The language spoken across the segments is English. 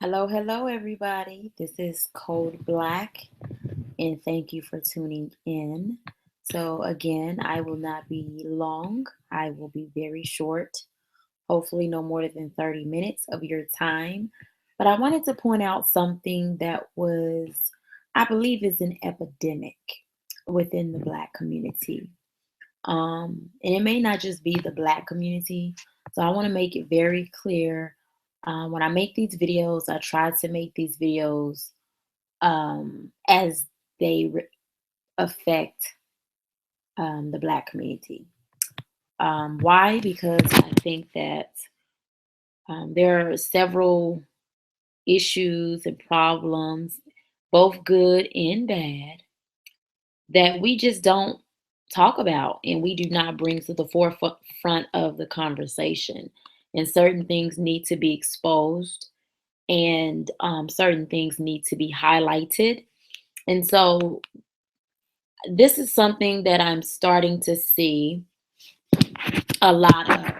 Hello, everybody. This is Code Black, and thank you for tuning in. So, again, I will not be long, I will be very short, hopefully, no more than 30 minutes of your time. But I wanted to point out something that I believe, is an epidemic within the Black community. And it may not just be the Black community. So I want to make it very clear. When I make these videos, I try to make these videos as they affect the Black community. Why? Because I think that there are several issues and problems, both good and bad, that we just don't talk about and we do not bring to the forefront of the conversation. And certain things need to be exposed, and certain things need to be highlighted. And so, this is something that I'm starting to see a lot of,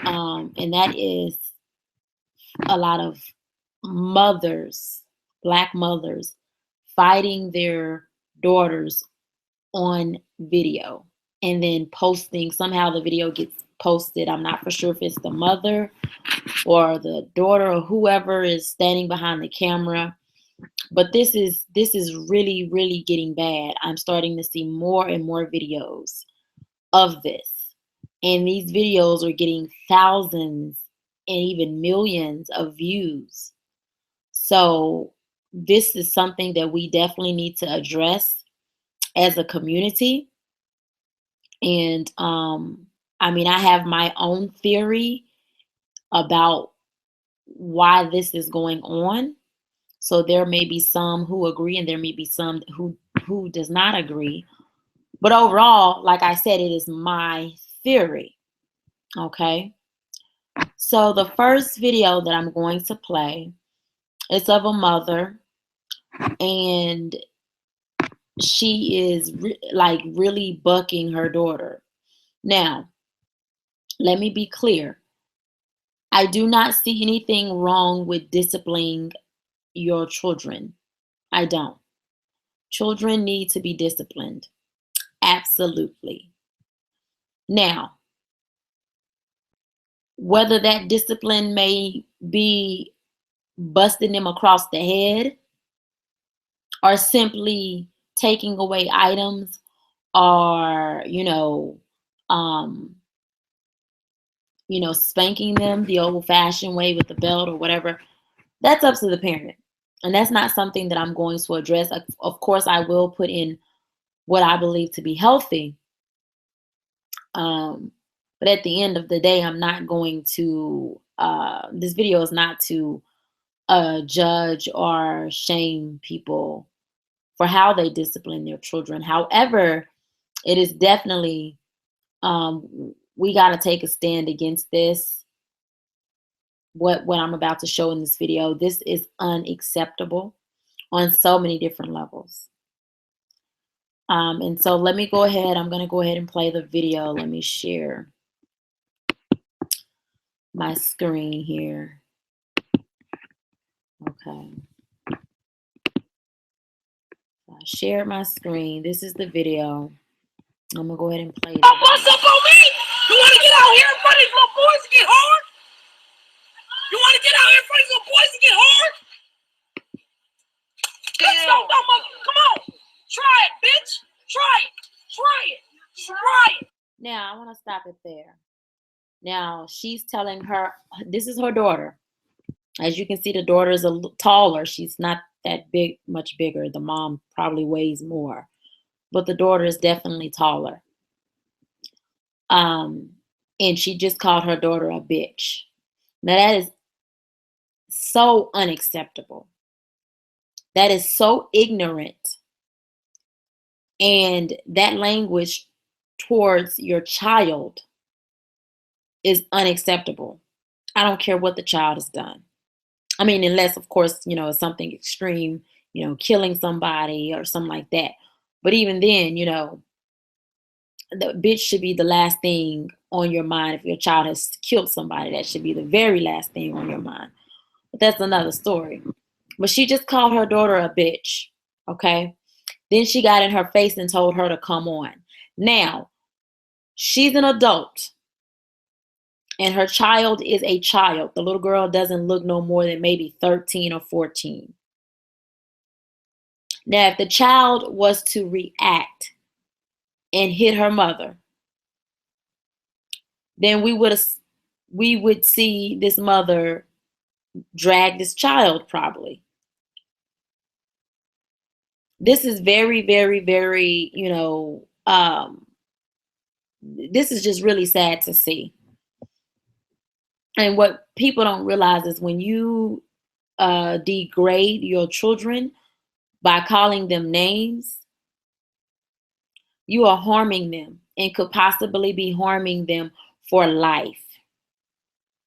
and that is a lot of mothers, Black mothers, fighting their daughters on video and then posting. Somehow the video gets posted. I'm not for sure if it's the mother or the daughter or whoever is standing behind the camera. But this is really getting bad. I'm starting to see more and more videos of this. And these videos are getting thousands and even millions of views. So this is something that we definitely need to address as a community. And I have my own theory about why this is going on. So there may be some who agree and there may be some who does not agree. But overall, like I said, it is my theory. Okay. So the first video that I'm going to play is of a mother, and she is really bucking her daughter. Now, let me be clear. I do not see anything wrong with disciplining your children. I don't. Children need to be disciplined. Absolutely. Now, whether that discipline may be busting them across the head or simply taking away items or, um, spanking them the old fashioned way with the belt or whatever, that's up to the parent. And that's not something that I'm going to address. Of course, I will put in what I believe to be healthy. But at the end of the day, I'm not going to, this video is not to judge or shame people for how they discipline their children. However, it is definitely, we got to take a stand against this. What I'm about to show in this video, this is unacceptable on so many different levels. And so let me go ahead. I'm going to go ahead and play the video. Let me share my screen here. Okay. I shared my screen. This is the video. I'm going to go ahead and play it. What's up on me? You want to get out here in front of these little boys and get hard? You want to get out here in front of these little boys and get hard? Let's go, come on. Try it, bitch. Try it. Now, I want to stop it there. Now, she's telling her, this is her daughter. As you can see, the daughter is a little taller. She's not that big, much bigger. The mom probably weighs more, but the daughter is definitely taller. And she just called her daughter a bitch. Now, that is so unacceptable. That is so ignorant. And that language towards your child is unacceptable. I don't care what the child has done. I mean, unless, of course, it's something extreme, killing somebody or something like that. But even then, the bitch should be the last thing on your mind. If your child has killed somebody, that should be the very last thing on your mind. That's another story. But she just called her daughter a bitch. Okay. Then she got in her face and told her to come on. Now, she's an adult and her child is a child. The little girl doesn't look no more than maybe 13 or 14. Now, if the child was to react and hit her mother, then we would see this mother drag this child probably. This is very, very, very, this is just really sad to see. And what people don't realize is when you degrade your children by calling them names, you are harming them and could possibly be harming them for life.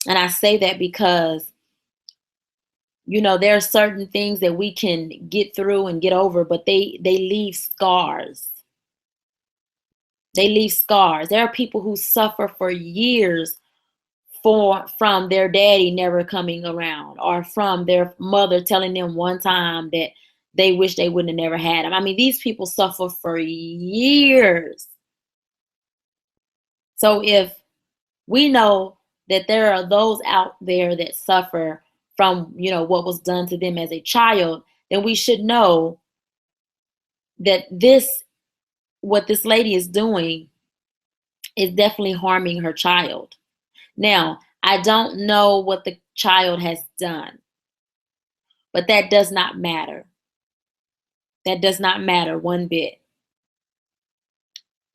And I say that because, there are certain things that we can get through and get over, but they leave scars. They leave scars. There are people who suffer for years from their daddy never coming around, or from their mother telling them one time that they wish they wouldn't have never had him. I mean, these people suffer for years. So if we know that there are those out there that suffer from, what was done to them as a child, then we should know that what this lady is doing is definitely harming her child. Now, I don't know what the child has done, but that does not matter. That does not matter one bit.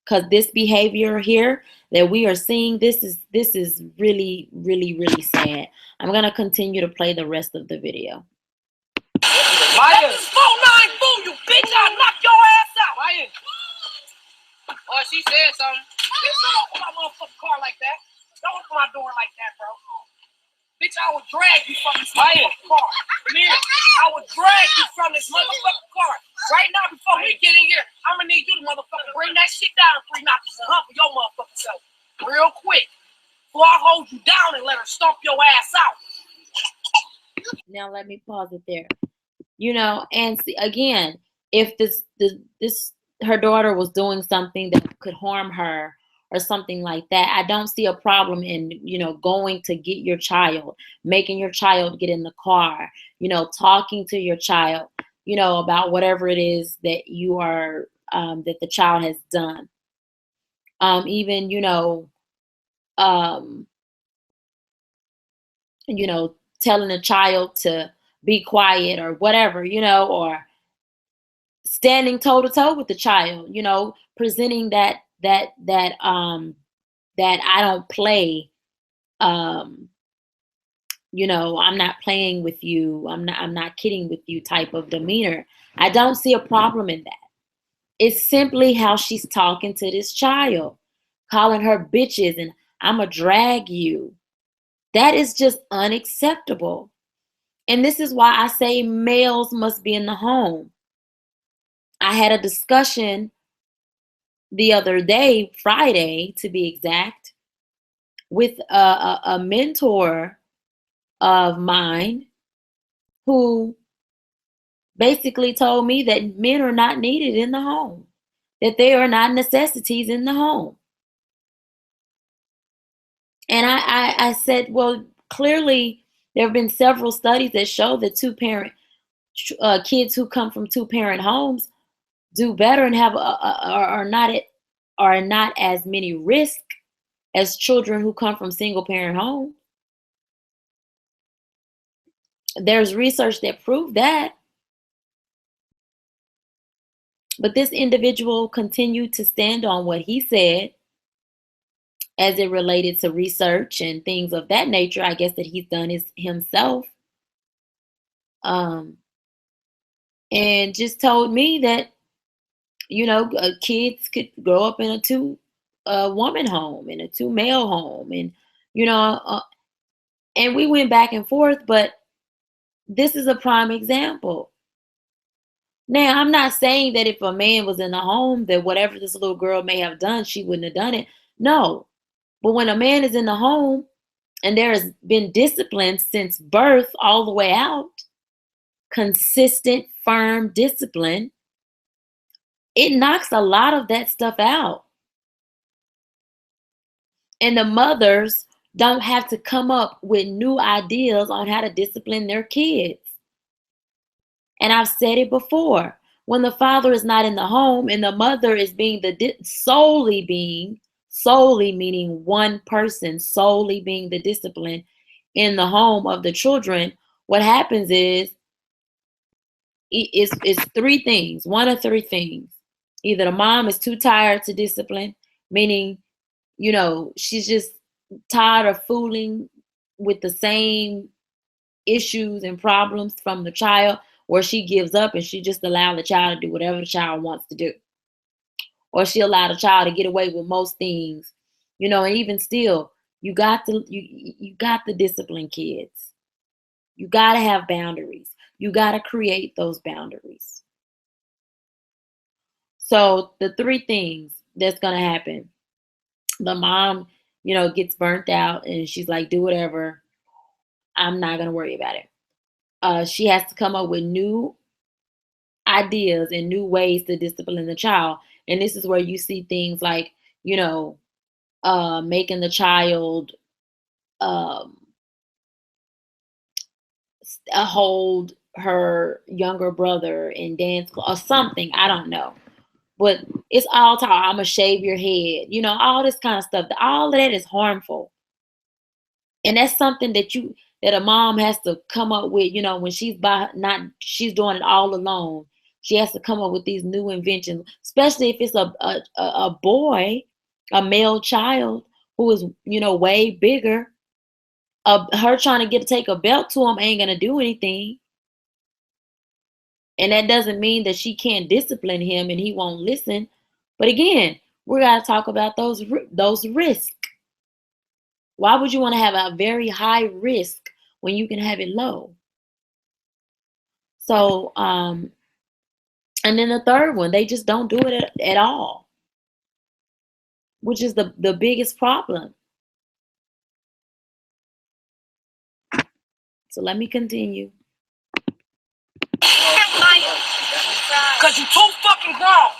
Because this behavior here that we are seeing, this is really, really, really sad. I'm gonna continue to play the rest of the video. Maya, 4-9 fool, you bitch! I'll knock your ass out. Maya. Oh, she said something. Bitch, don't open my motherfucking car like that. Don't open my door like that, bro. Bitch, I will drag you from this motherfucking car. Come here. I will drag you from this motherfucking car. Right now, before we get in here, I'm gonna need you to motherfucking bring that shit down 3 notches and hump your motherfucking self. Real quick. Before I hold you down and let her stomp your ass out. Now let me pause it there. And see, again, if this her daughter was doing something that could harm her or something like that, I don't see a problem in going to get your child, making your child get in the car, talking to your child, about whatever it is that you are that the child has done. Even um, telling a child to be quiet or whatever, or standing toe to toe with the child, presenting that I don't play, um, I'm not playing with you, I'm not kidding with you type of demeanor. I don't see a problem in that. It's simply how she's talking to this child, calling her bitches and I'ma drag you. That is just unacceptable. And this is why I say males must be in the home. I had a discussion the other day, Friday to be exact, with a mentor of mine who basically told me that men are not needed in the home, that they are not necessities in the home. And I said, well, clearly there have been several studies that show that kids who come from two-parent homes do better and are not as many risk as children who come from single-parent homes. There's research that proved that. But this individual continued to stand on what he said as it related to research and things of that nature. I guess that he's done himself. Um, and just told me that, kids could grow up in a two-woman home, in a two-male home. And, and we went back and forth, but this is a prime example. Now, I'm not saying that if a man was in the home, that whatever this little girl may have done, she wouldn't have done it. No. But when a man is in the home, and there has been discipline since birth all the way out, consistent, firm discipline, it knocks a lot of that stuff out. And the mothers don't have to come up with new ideas on how to discipline their kids. And I've said it before, when the father is not in the home and the mother is being solely meaning one person, solely being the discipline in the home of the children, what happens is it's three things, one of three things. Either the mom is too tired to discipline, meaning, she's just tired of fooling with the same issues and problems from the child, or she gives up and she just allow the child to do whatever the child wants to do, or she allow the child to get away with most things, and even still, you got to discipline kids. You got to have boundaries. You got to create those boundaries. So the three things that's going to happen: the mom, gets burnt out and she's like, do whatever, I'm not going to worry about it. She has to come up with new ideas and new ways to discipline the child. And this is where you see things like, making the child um, hold her younger brother in dance or something. I don't know. But it's all talk. I'm going to shave your head. All this kind of stuff. All of that is harmful. And that's something that a mom has to come up with, when she's doing it all alone. She has to come up with these new inventions, especially if it's a boy, a male child who is, way bigger. Her trying to take a belt to him ain't gonna do anything. And that doesn't mean that she can't discipline him and he won't listen. But again, we gotta talk about those risks. Why would you want to have a very high risk when you can have it low? So, and then the third one, they just don't do it at all, which is the biggest problem. So let me continue. Cause you too fucking grown.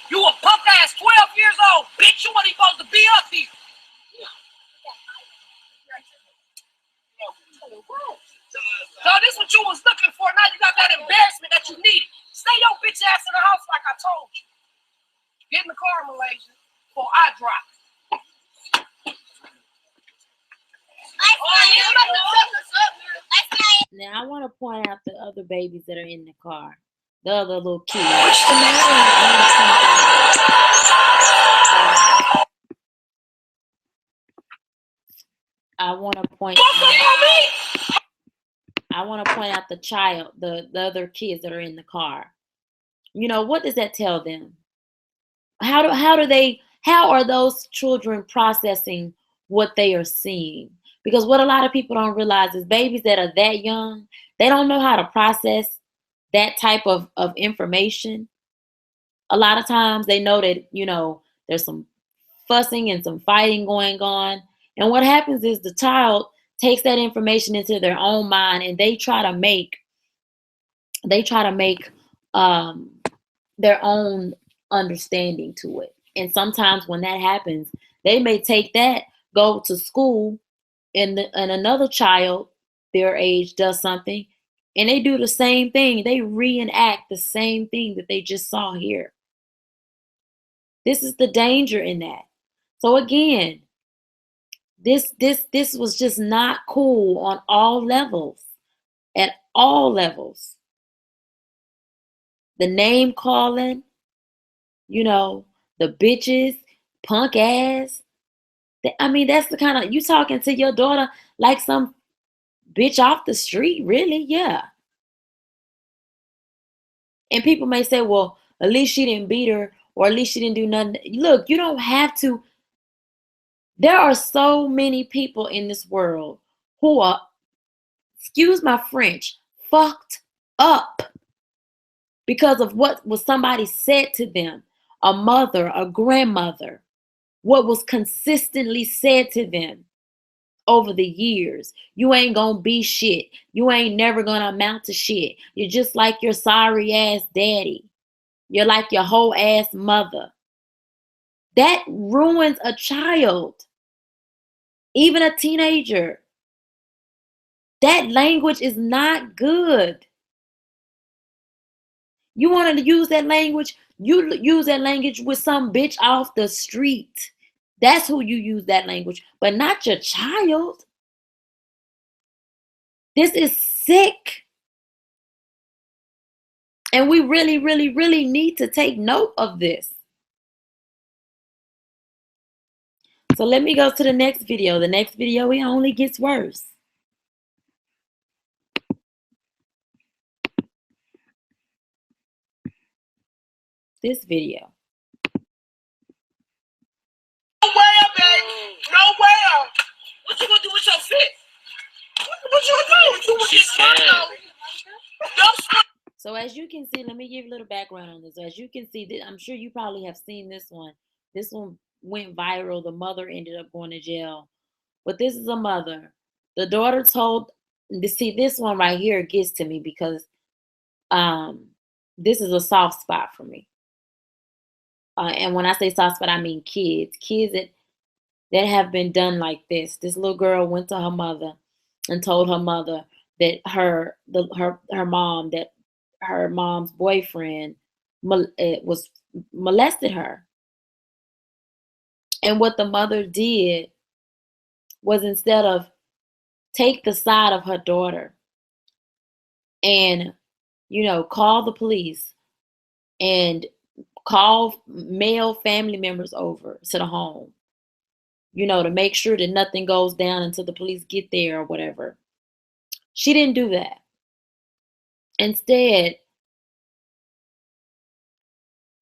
You a punk ass 12 years old, bitch. You wasn't supposed to be up here. So this what you was looking for. Now you got that embarrassment that you needed. Stay your bitch ass in the house like I told you. Get in the car, Malaysia, before I drop. Now I want to point out the other babies that are in the car. The other little kids. I want to point out the other kids that are in the car. What does that tell them? How are those children processing what they are seeing? Because what a lot of people don't realize is babies that are that young, they don't know how to process that type of information. A lot of times they know that, there's some fussing and some fighting going on. And what happens is the child takes that information into their own mind and they try to make um, their own understanding to it. And sometimes when that happens, they may take that, go to school, and another child their age does something, and they do the same thing. They reenact the same thing that they just saw here. This is the danger in that. So again, this was just not cool on all levels, at all levels. The name calling, the bitches, punk ass. That's the kind of, you talking to your daughter like some bitch off the street, really? Yeah. And people may say, well, at least she didn't beat her, or at least she didn't do nothing. Look, you don't have to. There are so many people in this world who are, excuse my French, fucked up because of what was somebody said to them, a mother, a grandmother, what was consistently said to them. over the years. You ain't gonna be shit. You ain't never gonna amount to shit. You're just like your sorry ass daddy. You're like your whole ass mother. That ruins a child, even a teenager. That language is not good. You wanted to use that language, you use that language with some bitch off the street. That's who you use that language, but not your child. This is sick. And we really, really, really need to take note of this. So let me go to the next video. The next video, it only gets worse. This video. Nowhere, baby. Nowhere. What you gonna do with your fit? What you gonna do? She's scared. So as you can see, let me give you a little background on this. As you can see, I'm sure you probably have seen this one. This one went viral. The mother ended up going to jail. But this is a mother. The daughter told, see, this one right here gets to me because this is a soft spot for me. And when I say soft spot, I mean kids that have been done like this. This little girl went to her mother and told her mother that her mom's boyfriend was molested her. And what the mother did was, instead of take the side of her daughter and, call the police and call male family members over to the home, to make sure that nothing goes down until the police get there or whatever. She didn't do that. Instead,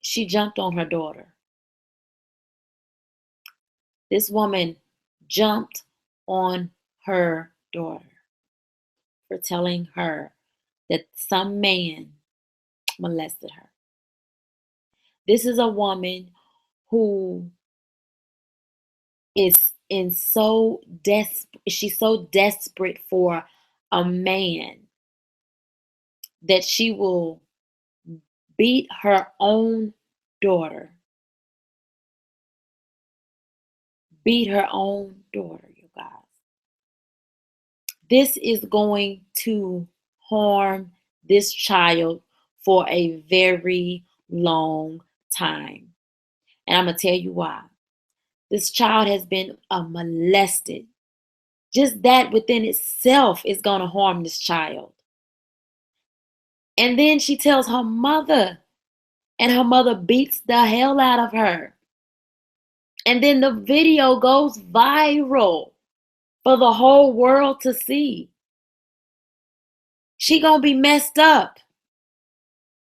she jumped on her daughter. This woman jumped on her daughter for telling her that some man molested her. This is a woman who is she's so desperate for a man that she will beat her own daughter. Beat her own daughter, you guys. This is going to harm this child for a very long time. And I'm going to tell you why. This child has been molested. Just that within itself is going to harm this child. And then she tells her mother, and her mother beats the hell out of her. And then the video goes viral for the whole world to see. She gonna be messed up.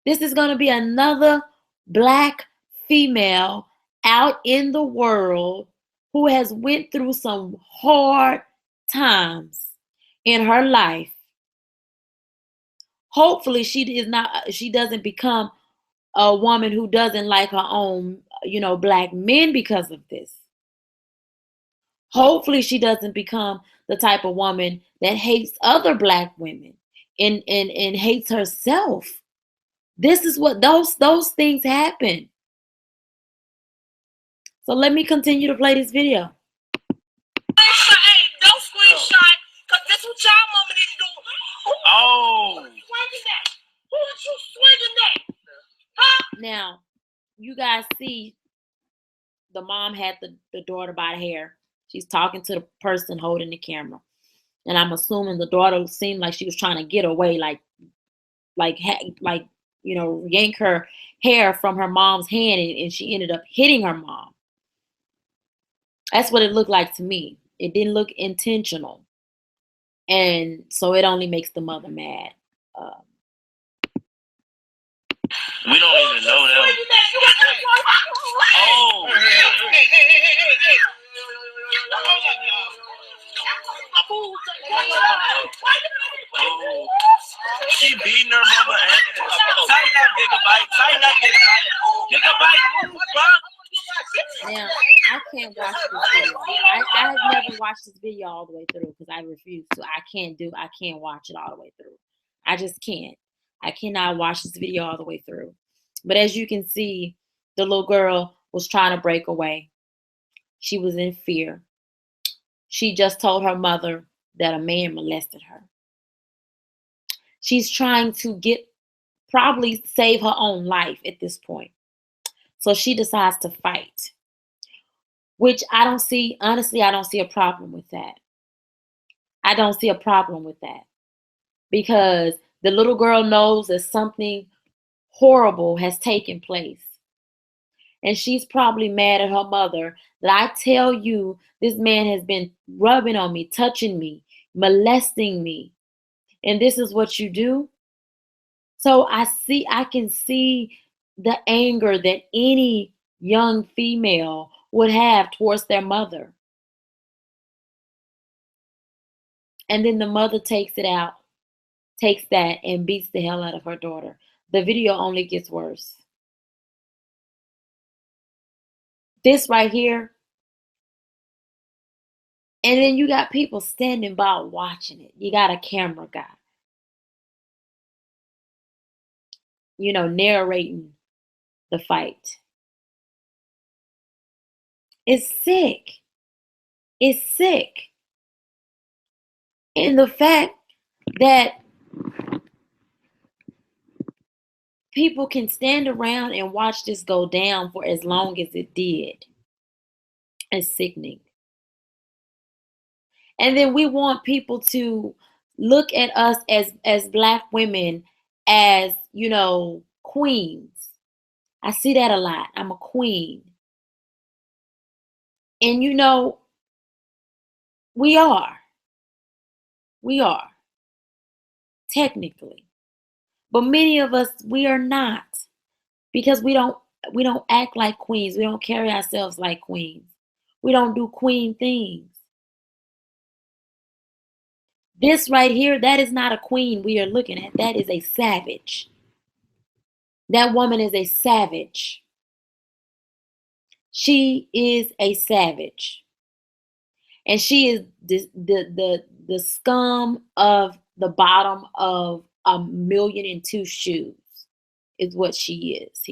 This is gonna be another Black female out in the world who has went through some hard times in her life. Hopefully she doesn't become a woman who doesn't like her own, Black men because of this. Hopefully she doesn't become the type of woman that hates other Black women and hates herself. This is what those things happen. So let me continue to play this video. Don't screenshot, because this is what y'all mama need to do. Oh. Who you swinging that? Huh? Now, you guys see the mom had the daughter by the hair. She's talking to the person holding the camera. And I'm assuming the daughter seemed like she was trying to get away, yank her hair from her mom's hand, and she ended up hitting her mom. That's what it looked like to me. It didn't look intentional. And so it only makes the mother mad. We don't even know them. Oh. Hey. Oh. She beating her mama ass. Tighten that gigabyte. Gigabyte, move, bro. Now, I can't watch this video. I have never watched this video. video all the way through because I refuse to. I can't watch it all the way through. I just can't. I cannot watch this video all the way through. But as you can see, the little girl was trying to break away. She was in fear. She just told her mother that a man molested her. She's trying to get probably save her own life at this point. So she decides to fight, which I don't see, honestly, I don't see a problem with that. I don't see a problem with that because the little girl knows that something horrible has taken place. And she's probably mad at her mother that I tell you this man has been rubbing on me, touching me, molesting me. And this is what you do. So I can see the anger that any young female would have towards their mother. And then the mother takes that and beats the hell out of her daughter. The video only gets worse. This right here, and then you got people standing by watching it. You got a camera guy, narrating the fight. It's sick. It's sick. And the fact that people can stand around and watch this go down for as long as it did is sickening. And then we want people to look at us as black women as, queens. I see that a lot. I'm a queen. And we are. We are technically. But many of us we are not because we don't act like queens. We don't carry ourselves like queens. We don't do queen things. This right here, that is not a queen we are looking at. That is a savage. That woman is a savage. She is a savage. And she is the scum of the bottom of 1,000,002 shoes is what she is.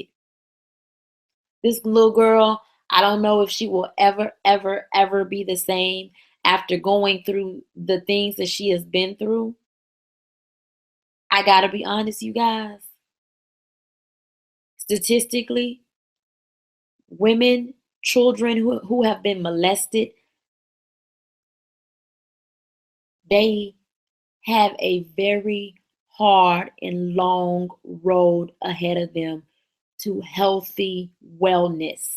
This little girl, I don't know if she will ever, ever, ever be the same after going through the things that she has been through. I gotta be honest, you guys. Statistically, women, children who have been molested, they have a very hard and long road ahead of them to healthy wellness.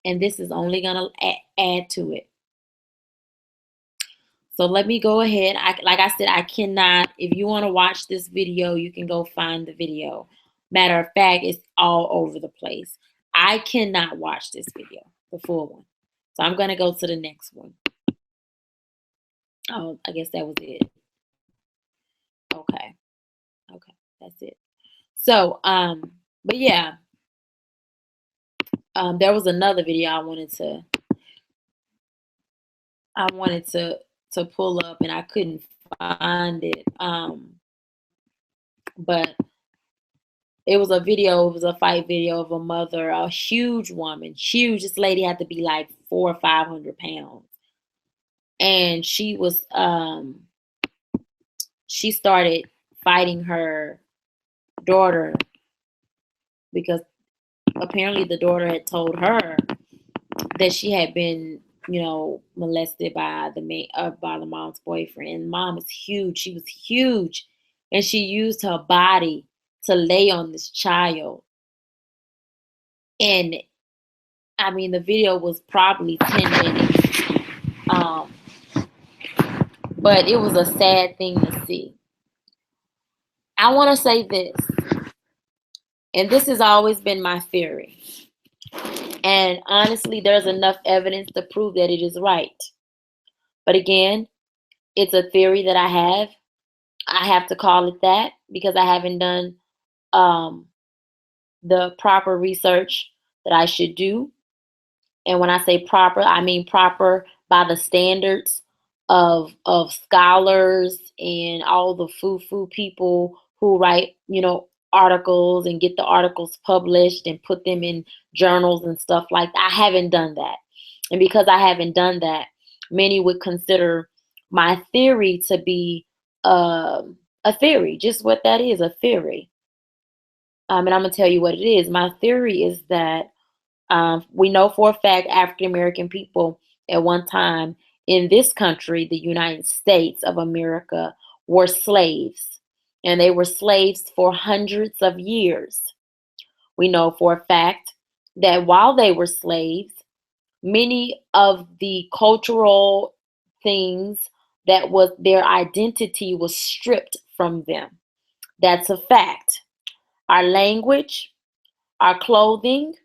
And this is only going to add to it. So let me go ahead. Like I said, I cannot, if you want to watch this video, you can go find the video. Matter of fact, it's all over the place. I cannot watch this video, the full one. So I'm going to go to the next one. Oh, I guess that was it. Okay. Okay. That's it. So, but yeah, there was another video I wanted to pull up and I couldn't find it. But it was a fight video of a mother, a huge woman, huge. This lady had to be like 400 or 500 pounds. And she started fighting her daughter because apparently the daughter had told her that she had been, molested by the mom's boyfriend. And mom is huge. She was huge, and she used her body to lay on this child. And I mean, the video was probably 10 minutes, but it was a sad thing to see. I want to say this, and this has always been my theory. And honestly, there's enough evidence to prove that it is right. But again, it's a theory that I have. I have to call it that because I haven't done the proper research that I should do. And when I say proper, I mean proper by the standards of scholars and all the foo people who write, articles and get the articles published and put them in journals and stuff like that. I haven't done that. And because I haven't done that, many would consider my theory to be a theory, just what that is, a theory. And I'm going to tell you what it is. My theory is that we know for a fact African American people at one time in this country, the United States of America, were slaves. And they were slaves for hundreds of years. We know for a fact that while they were slaves, many of the cultural things that was their identity was stripped from them. That's a fact. Our language, our clothing,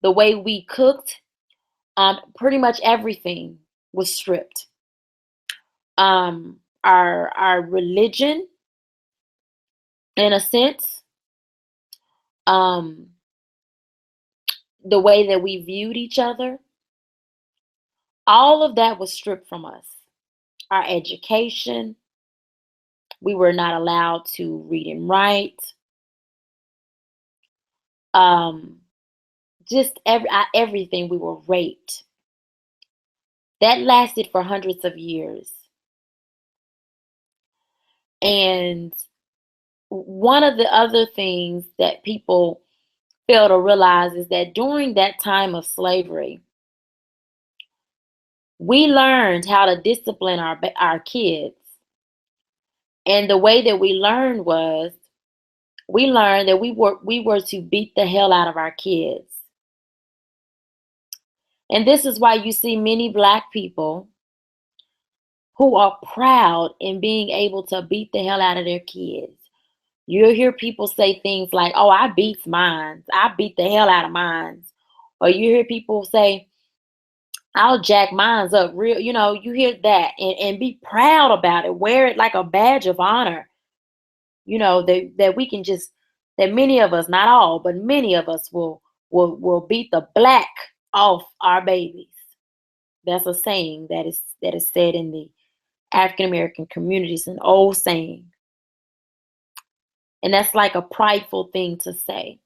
the way we cooked, pretty much everything was stripped. Our religion, in a sense, um, the way that we viewed each other, all of that was stripped from us. Our education, we were not allowed to read and write. Um, just everything. We were raped. That lasted for hundreds of years. And one of the other things that people fail to realize is that during that time of slavery, we learned how to discipline our kids. And the way that we learned was we learned that we were to beat the hell out of our kids. And this is why you see many black people who are proud in being able to beat the hell out of their kids. You'll hear people say things like, "Oh, I beats mines. I beat the hell out of mines." Or you hear people say, "I'll jack mines up real." You hear that and be proud about it. Wear it like a badge of honor. That we can just that many of us, not all, but many of us will beat the black off our babies. That's a saying that is said in the African American communities, an old saying. And that's like a prideful thing to say.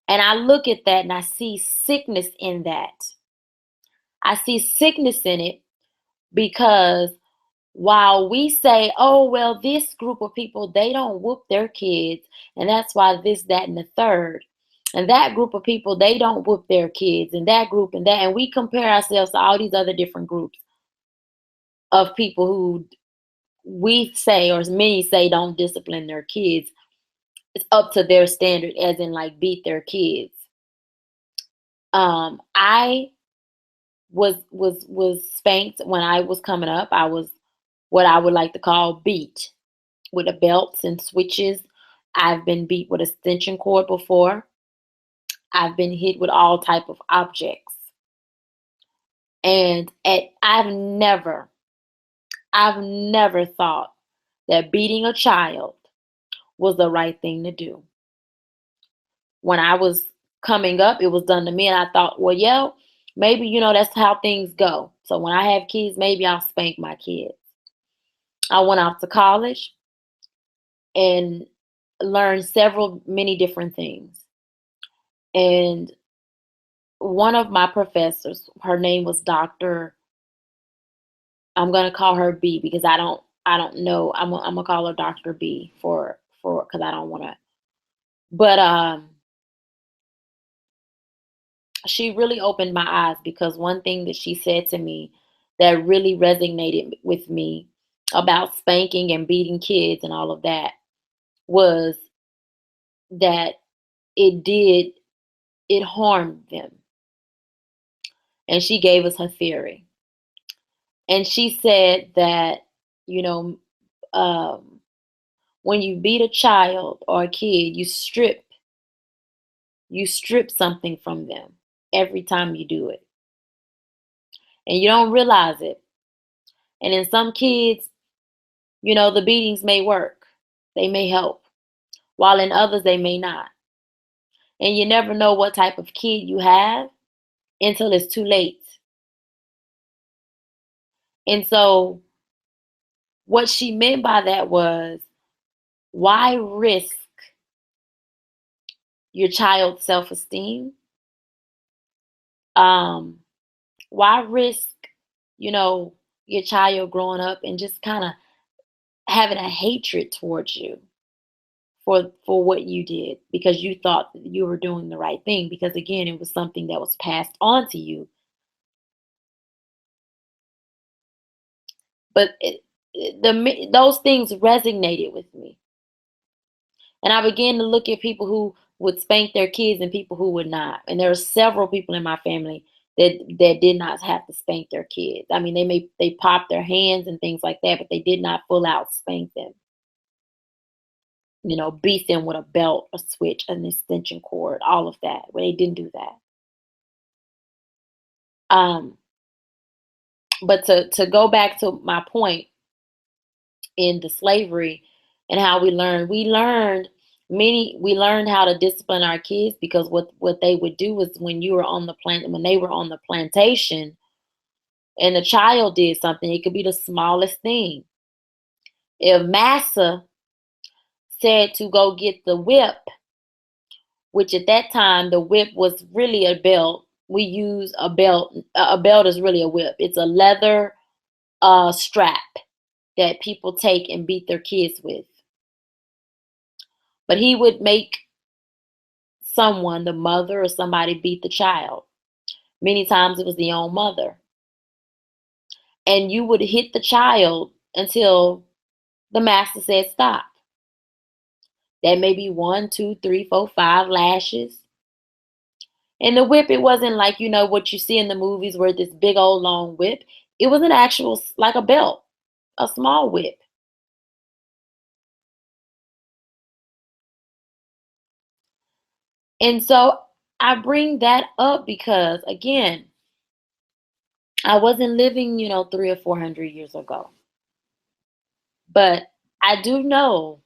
And I look at that and I see sickness in that. I see sickness in it because while we say, oh, well, this group of people, they don't whoop their kids, and that's why this, that, and the third. And that group of people, they don't whoop their kids, and that group and that. And we compare ourselves to all these other different groups of people who we say, or many say, don't discipline their kids. It's up to their standard, as in like beat their kids. I was spanked when I was coming up. I was what I would like to call beat with the belts and switches. I've been beat with a extension cord before. I've been hit with all type of objects. And I've never thought that beating a child was the right thing to do. When I was coming up, it was done to me, and I thought, well, yeah, maybe that's how things go. So when I have kids, maybe I'll spank my kids. I went off to college and learned many different things. And one of my professors, her name was Dr. I'm gonna call her B because I don't know. I'm gonna call her Dr. B for because I don't want to. But she really opened my eyes because one thing that she said to me that really resonated with me about spanking and beating kids and all of that was that it did it harmed them. And she gave us her theory. And she said that, you know, um, when you beat a child or a kid, you strip something from them every time you do it. And you don't realize it. And in some kids, the beatings may work. They may help. While in others they may not. And you never know what type of kid you have until it's too late. And so what she meant by that was, why risk your child's self-esteem? Um, why risk, you know, your child growing up and just kind of having a hatred towards you for what you did because you thought that you were doing the right thing, because again it was something that was passed on to you. But those things resonated with me, and I began to look at people who would spank their kids and people who would not. And there are several people in my family that did not have to spank their kids. I mean, they popped their hands and things like that, but they did not full out spank them. You know, beat them with a belt, a switch, an extension cord, all of that. Well, they didn't do that. Um, but to go back to my point in the slavery and how we learned how to discipline our kids, because what they would do is, when they were on the plantation and the child did something, it could be the smallest thing. If massa said to go get the whip, which at that time the whip was really a belt. We use a belt. A belt is really a whip. It's a leather strap that people take and beat their kids with. But he would make someone, the mother or somebody, beat the child. Many times it was the own mother. And you would hit the child until the master said stop. That may be one, two, three, four, five lashes. And the whip, it wasn't like, what you see in the movies where this big old long whip. It was an actual, like a belt, a small whip. And so I bring that up because, again, I wasn't living, 300 or 400 years ago. But I do know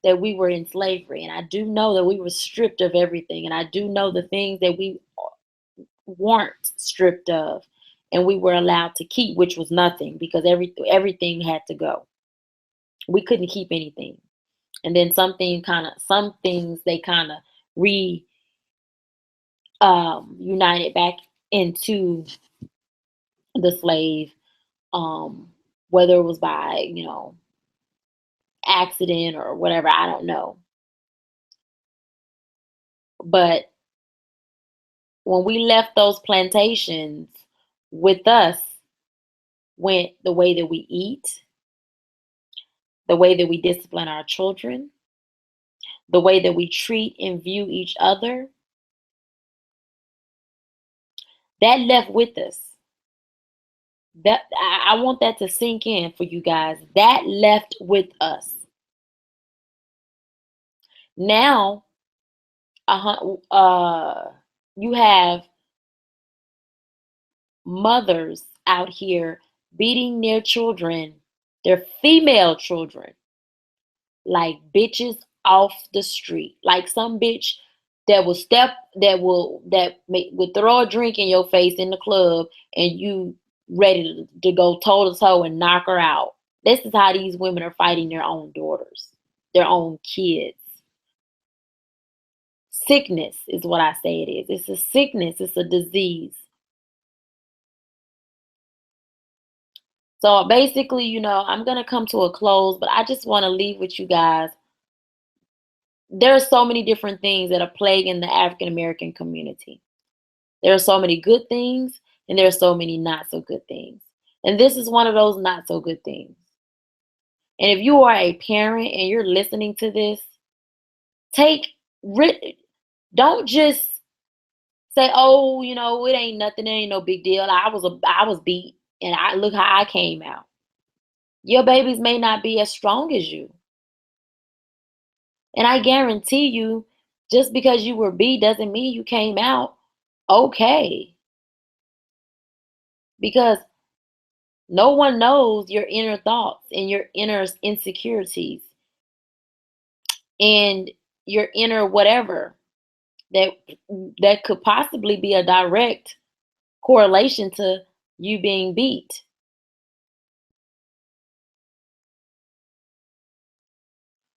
that we were in slavery, and I do know that we were stripped of everything, and I do know the things that we weren't stripped of and we were allowed to keep, which was nothing, because everything had to go. We couldn't keep anything. And then some things they kind of re united back into the slave, um whether it was by, accident or whatever, I don't know. But when we left those plantations, with us went the way that we eat, the way that we discipline our children, the way that we treat and view each other. That left with us. That I want that to sink in for you guys. That left with us. Now, you have mothers out here beating their children, their female children, like bitches off the street. Like some bitch would throw a drink in your face in the club and you ready to go toe to toe and knock her out. This is how these women are fighting their own daughters, their own kids. Sickness is what I say it is. It's a sickness, it's a disease. So basically, I'm going to come to a close, but I just want to leave with you guys. There are so many different things that are plaguing the African American community. There are so many good things, and there are so many not so good things. And this is one of those not so good things. And if you are a parent and you're listening to this, take don't just say, "Oh, it ain't nothing, it ain't no big deal. I was beat and I look how I came out." Your babies may not be as strong as you. And I guarantee you, just because you were beat doesn't mean you came out okay. Because no one knows your inner thoughts and your inner insecurities and your inner whatever that could possibly be a direct correlation to you being beat.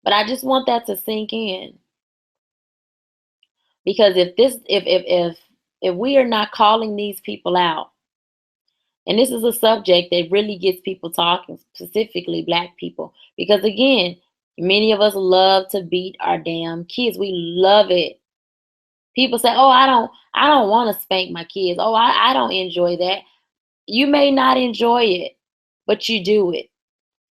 But I just want that to sink in, because if we are not calling these people out, and this is a subject that really gets people talking, specifically Black people, because again, many of us love to beat our damn kids. We love it. People say, "Oh, I don't want to spank my kids. Oh, I don't enjoy that." You may not enjoy it, but you do it,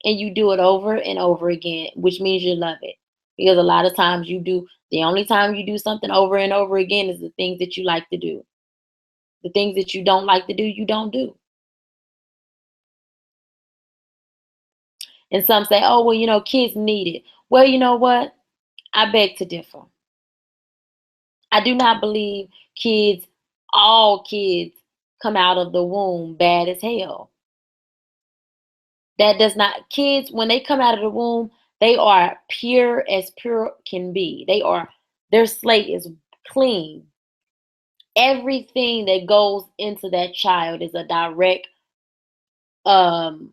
and you do it over and over again, which means you love it. Because a lot of times the only time you do something over and over again is the things that you like to do. The things that you don't like to do, you don't do. And some say, "Oh, well, kids need it." Well, you know what? I beg to differ. I do not believe all kids come out of the womb bad as hell. That does not, kids, when they come out of the womb, they are pure as pure can be. Their slate is clean. Everything that goes into that child is a direct um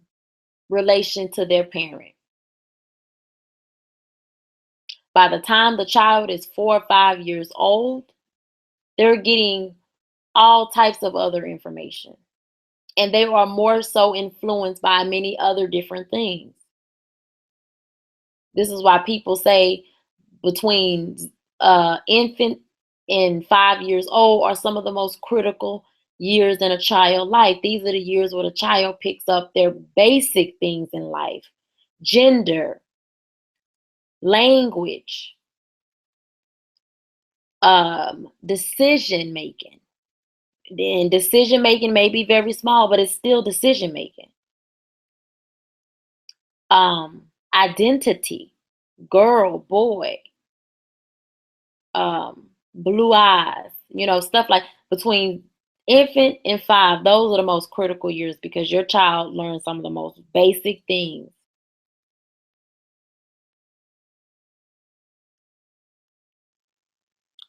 relation to their parent. By the time the child is 4 or 5 years old, they're getting all types of other information. And they are more so influenced by many other different things. This is why people say between infant and 5 years old are some of the most critical years in a child life. These are the years where the child picks up their basic things in life: gender, language, decision making. And decision making may be very small, but it's still decision making. Identity, girl, boy, blue eyes, stuff like between infant and 5, those are the most critical years because your child learns some of the most basic things.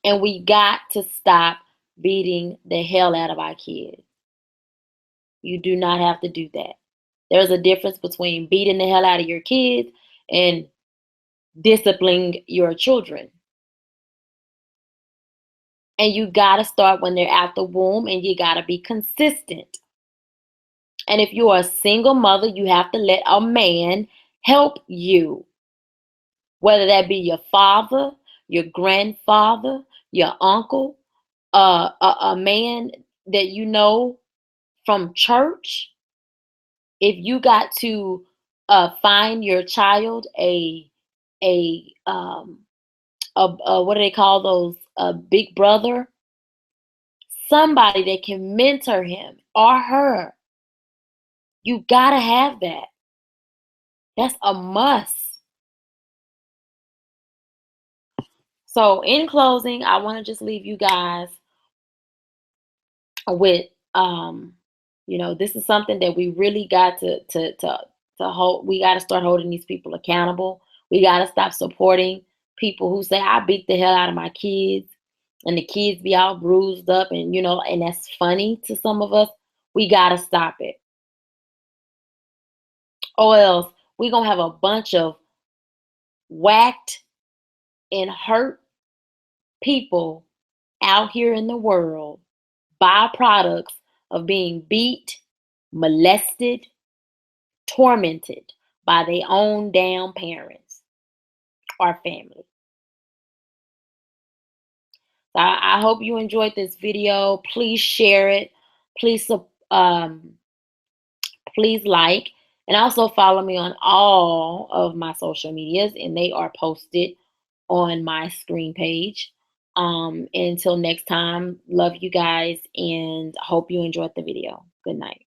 And we got to stop beating the hell out of our kids. You do not have to do that. There's a difference between beating the hell out of your kids and disciplining your children. And you got to start when they're out the womb, and you got to be consistent. And if you're a single mother, you have to let a man help you, whether that be your father, your grandfather, your uncle, a man that you know from church. If you got to find your child a what do they call those, a big brother, somebody that can mentor him or her, you gotta have that. That's a must. So in closing, I want to just leave you guys with this is something that we really got to hold. We got to start holding these people accountable. We got to stop supporting people who say, "I beat the hell out of my kids," and the kids be all bruised up, and that's funny to some of us. We got to stop it, or else we're gonna have a bunch of whacked and hurt people out here in the world, byproducts of being beat, molested, tormented by their own damn parents or family. So I hope you enjoyed this video. Please share it. Please, um, please like, and also follow me on all of my social medias, and they are posted on my screen page. Until next time, love you guys and hope you enjoyed the video. Good night.